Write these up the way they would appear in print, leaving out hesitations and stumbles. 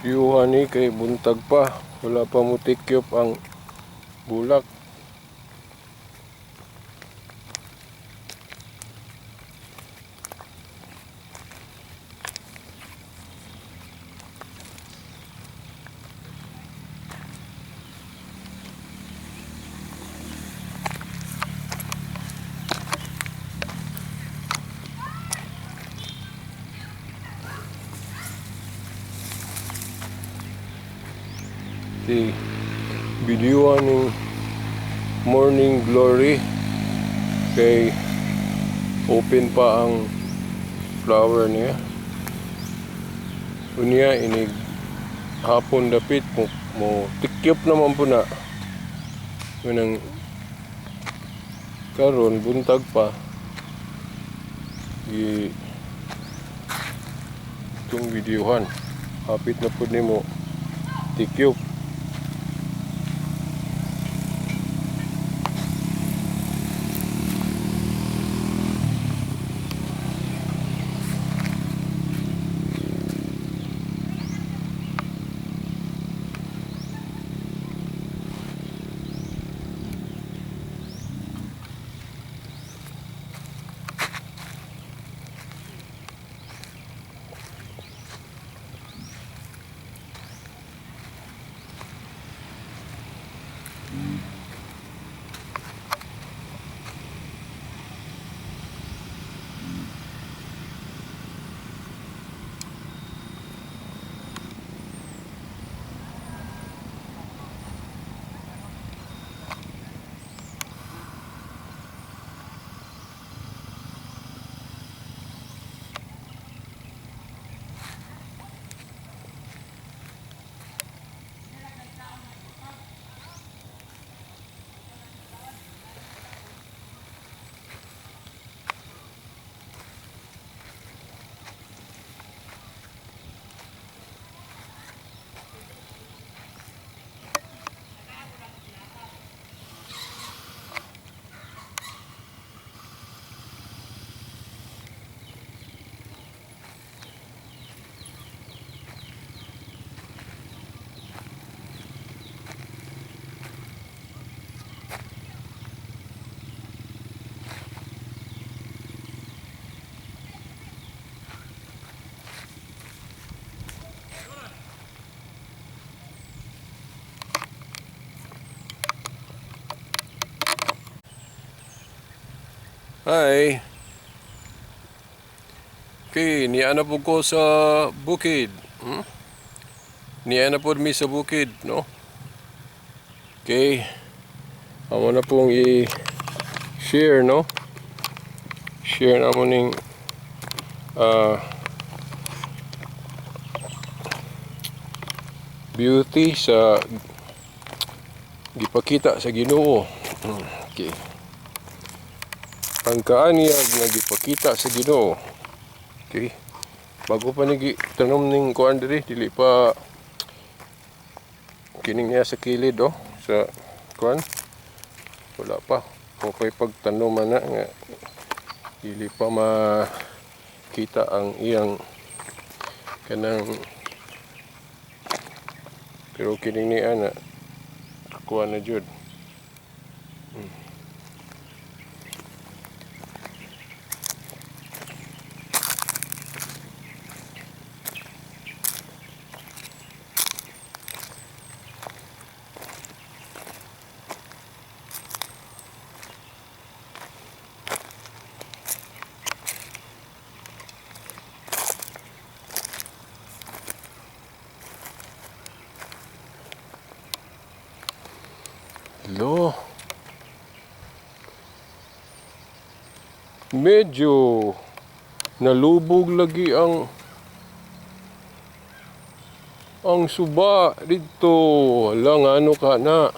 Yuhan ni kay buntag pa, wala pa mo tikyop ang bulak. Si videoan ng morning glory kay open pa ang flower niya. Unya inig hapon dapit mo tikyop naman po na. Nang karon buntag pa itong videohan hapit na po nimo tikyop. Hi. Okay, niya na po ko sa bukid. Niya na po mi sa bukid, no? Okay. Amo na pong i-share, no? Share na mo ning beauty sa gipakita sa Ginoo. Okay. Ang kaanyag nga gipakita sa Ginoo. Okay. Bago pa nigi tanom ning kuan diri, dili pa kining niya sa kilid sa kuan. Wala pa. Okay pagtanom na nga dili pa makita ang iyang kanang pero kining ni ana kuan na jud. Hello. Medyo nalubog lagi ang suba dito. Lang ano ka na.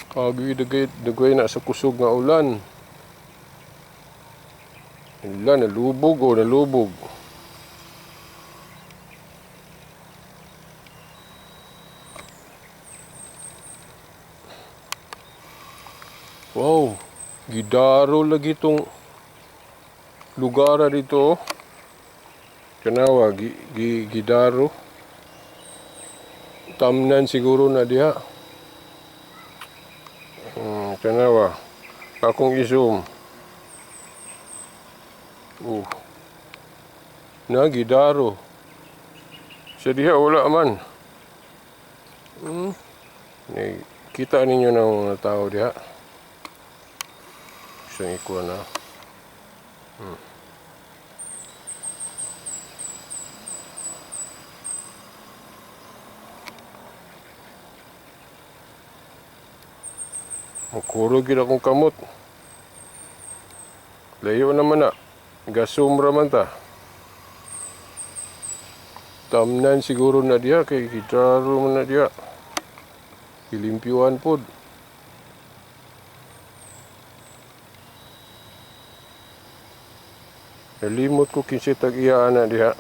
Kagi dagay na sa kusog nga ulan. Ulan nalubog. Wow, gidaro lagi itong lugar dito. Kanawa, gidaro. Tamnan siguro na diha. Tanawa. Akong i-zoom. Nagidaro. Sa diha wala man. Kita ninyo na mga tao diha. Isang ikuha na. Makuro gid akong kamot. Layo naman na. Gasum raman ta. Tamnan siguro na diha kay gidaro man na diha. Kilimpyuan pod. Nalimot ko kinsa tag-iya na diha.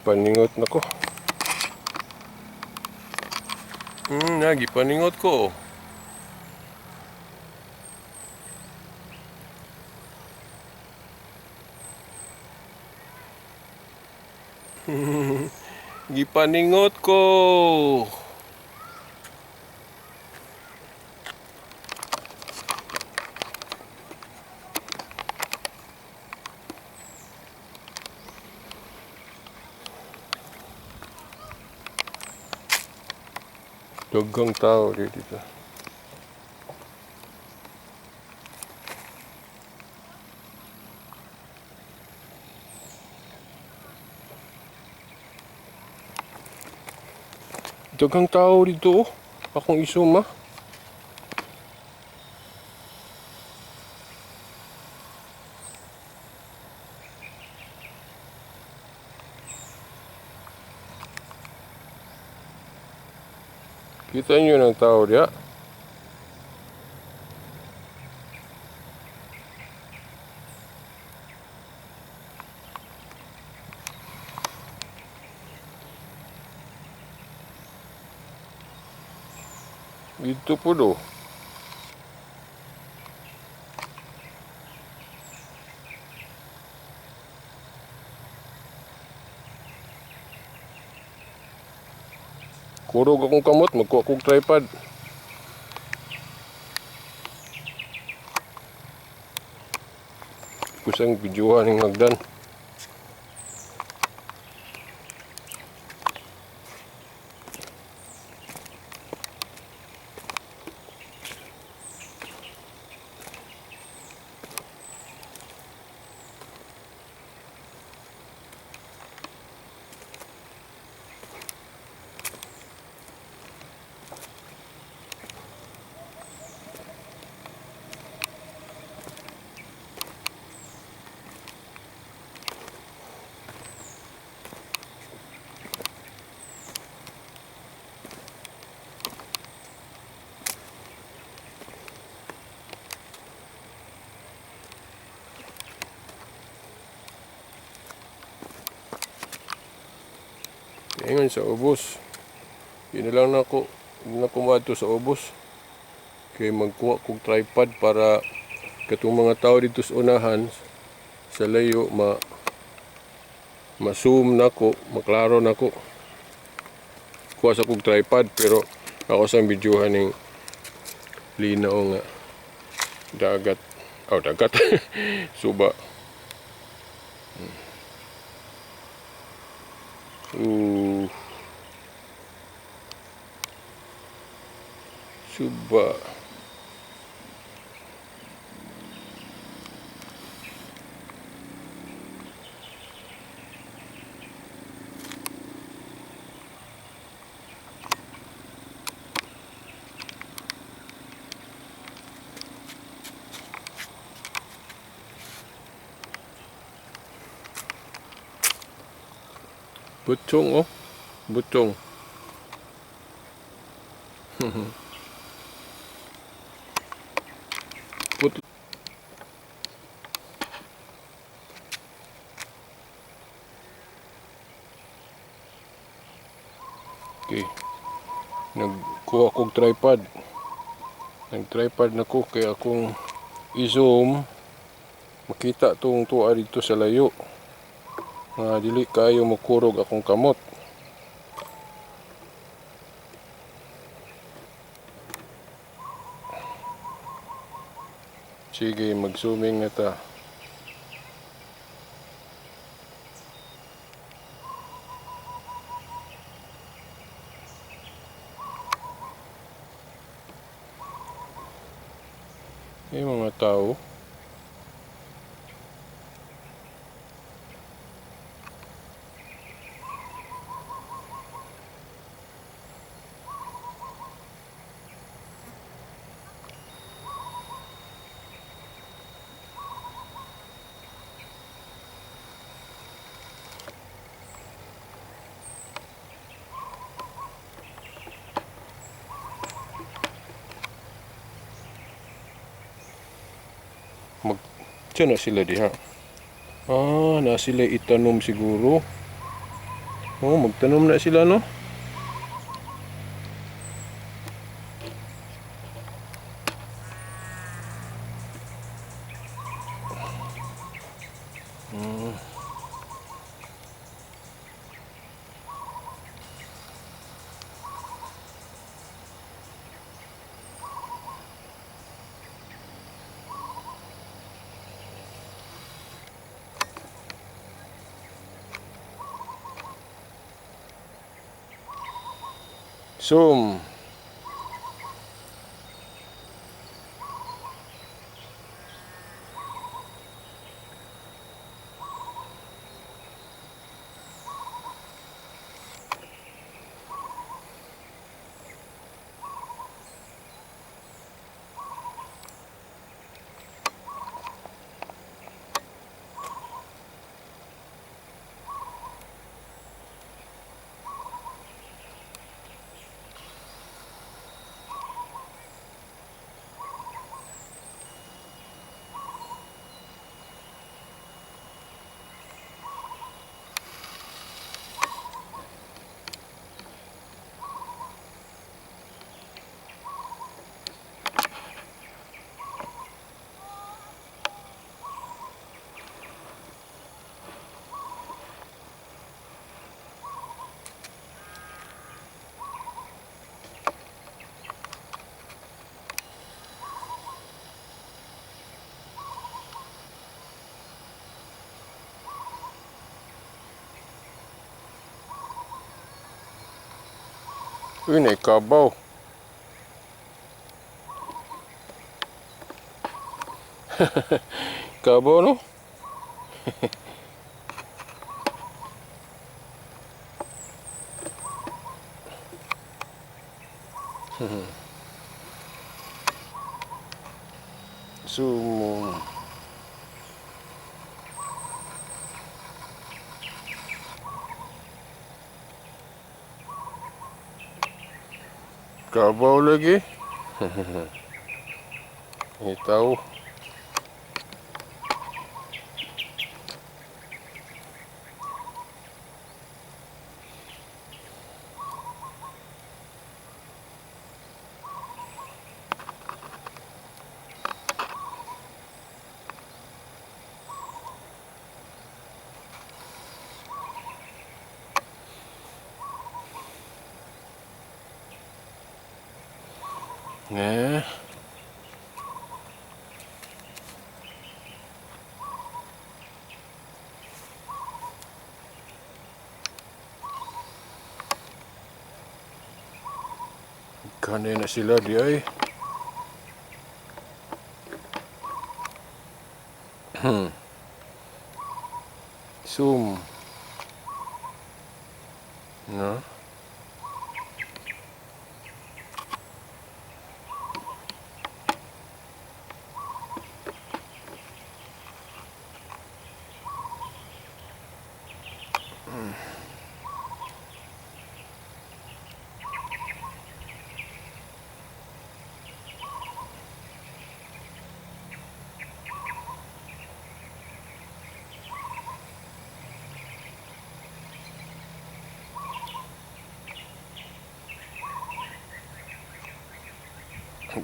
Paningot na ko. Nagi paningot ko. Gipaningot ko. Daghang tao dito. Daghang tao dito. Akong isuma. Kita nyo ng tao diya. Dito po do. Kurog akong kamot, magkuha akong tripod. Kusang videohan ng hagdan. Ingon sa ubos. Yun na lang ako. Hindi na kumadto sa ubos. Kaya magkuha kong tripod para katong mga tao dito sa unahan sa layo ma-zoom na ko, maklaro na ko. Kuha sa kong tripod pero ako sa videohan ng linaw nga dagat. Dagat. Suba. Suba. Butong oh. Butong. Okay. kuha kong tripod. Nag-tripod na ko kaya akong i-zoom makita tong tuwa dito sa layo. Dili kayo makurog akong kamot. Sige, mag-zooming na ta. May mga tao. Diyan na sila diha. Na sila itanom siguro. Magtanom na sila, no? Zoom. Uy, naikabaw. Kabaw, no? Zoom. Kabaw lagi. Tahu. Nah. Kanina na sila di ay. Zoom. No.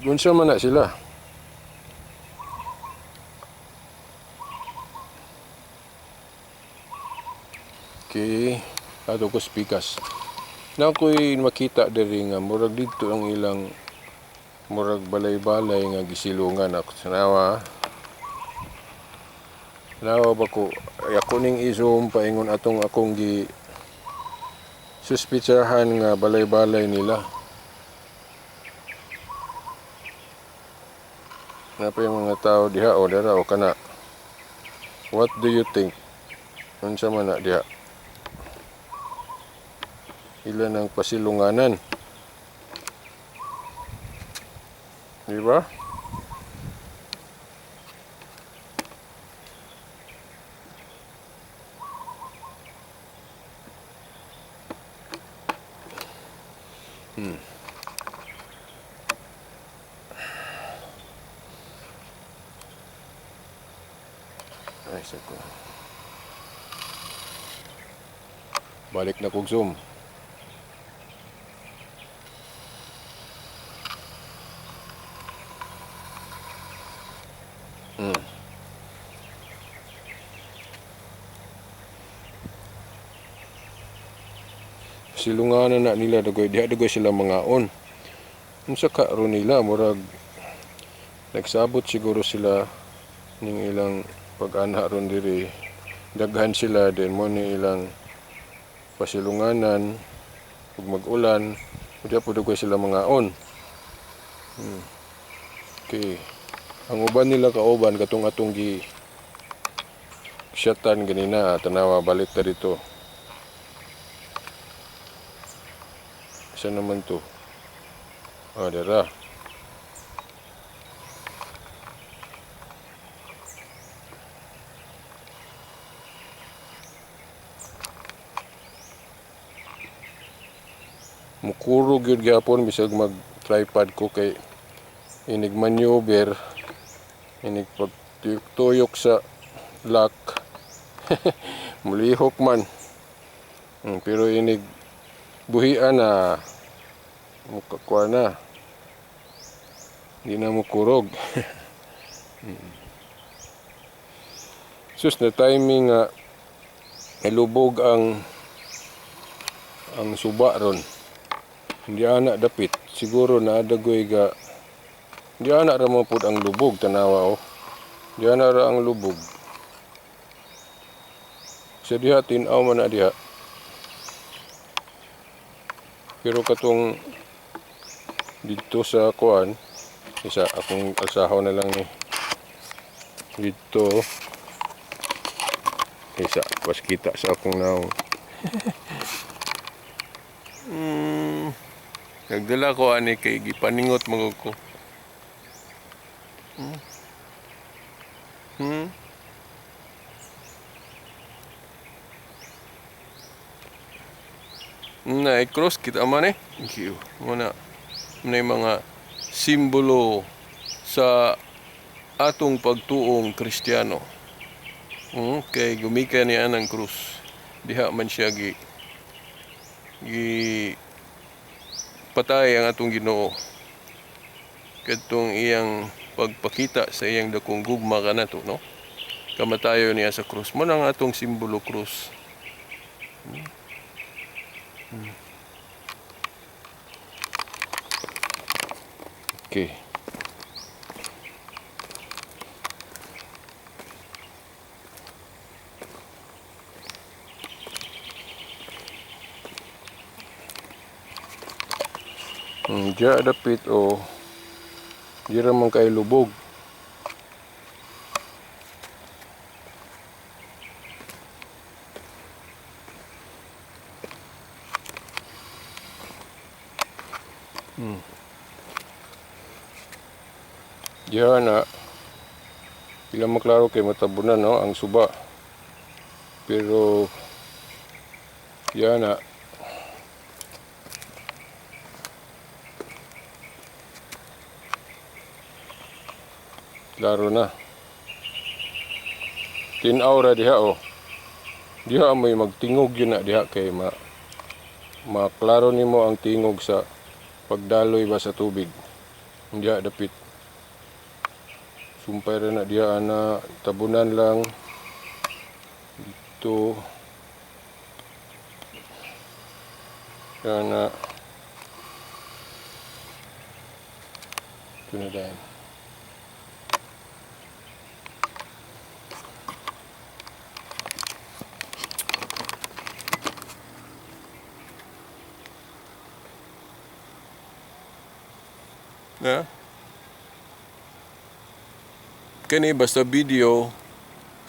Unsa man na sila. Okay, ato ko spikas. Na ako'y makita diri nga murag dito ang ilang murag balay-balay nga gisilungan ako sa nawa. Nawa ba ko ako ning i-zoom paingon akong gi suspitsahan nga balay-balay nila. Na pa yung mga tao diha o dara o kana. What do you think? Unsa man na diha? Ilan ang pasilunganan? Di ba? Ay, sako. Balik na kog zoom. Silunganan na nila dagoy diha dagoy sila mangaon. Unsa ka ron nila murag nagsabot siguro sila ning ilang pag-ana ron diri. Daghan sila din mo ni ilang pasilunganan ug mag-ulan diha pud dagoy sila mangaon. Okay. Ang uban nila kauban katong atong gi shatan ganina tanawa balik ta dito. Isa naman to. Dara. Mukurog yun gyapon bisag mag tripod ko kay inig maneuver inig pagtuyok sa lock mulihok man. Pero inig buhian na mukakwa na hindi na mukurog. Sus na timing nga ilubog ang suba ron. Hindi anak dapit siguro na dagoy ga hindi anak ra mo pud ang lubog tanawa hindi anak ra ang lubog sa diha tin-aw man na diha. Pero katong dito sa kuan isa akong alsahaw na lang ni dito isa pas kita sa akong naong. Nagdala ko ani kay gipaningot magud ko. Na cross kita man muna may mga simbolo sa atong pagtuong Kristiyano. Kay gumika niya ang krus. Diha man siya gi patay ang atong Ginoo. Kadtong iyang pagpakita sa iyang dakong gugma kanato no. Kamatayo niya sa krus. Mo nang atong simbolo krus. Okay. Diya dapit di ramang kay lubog. Diya na ilang maklaro kay matabunan no ang suba. Pero diya na klaro na. Tin-aw ra diha Diha may magtingog yun na diha kay maklaro nimo ang tingog sa pagdaloy ba sa tubig. Dia dapit. Sumpay rin na dia anak tabunan lang dito. Anak. Ito na dahil. Na? Kani basta video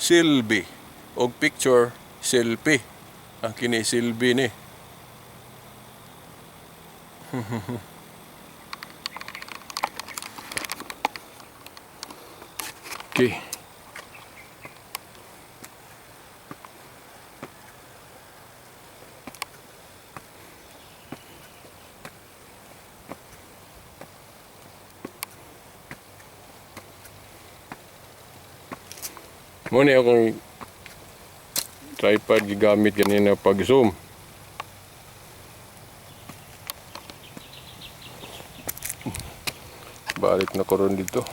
silbi o picture selfie. Ang kini silbi ni. Okay. Muna akong tripod gigamit ganina pag zoom. Balik na ko ron dito.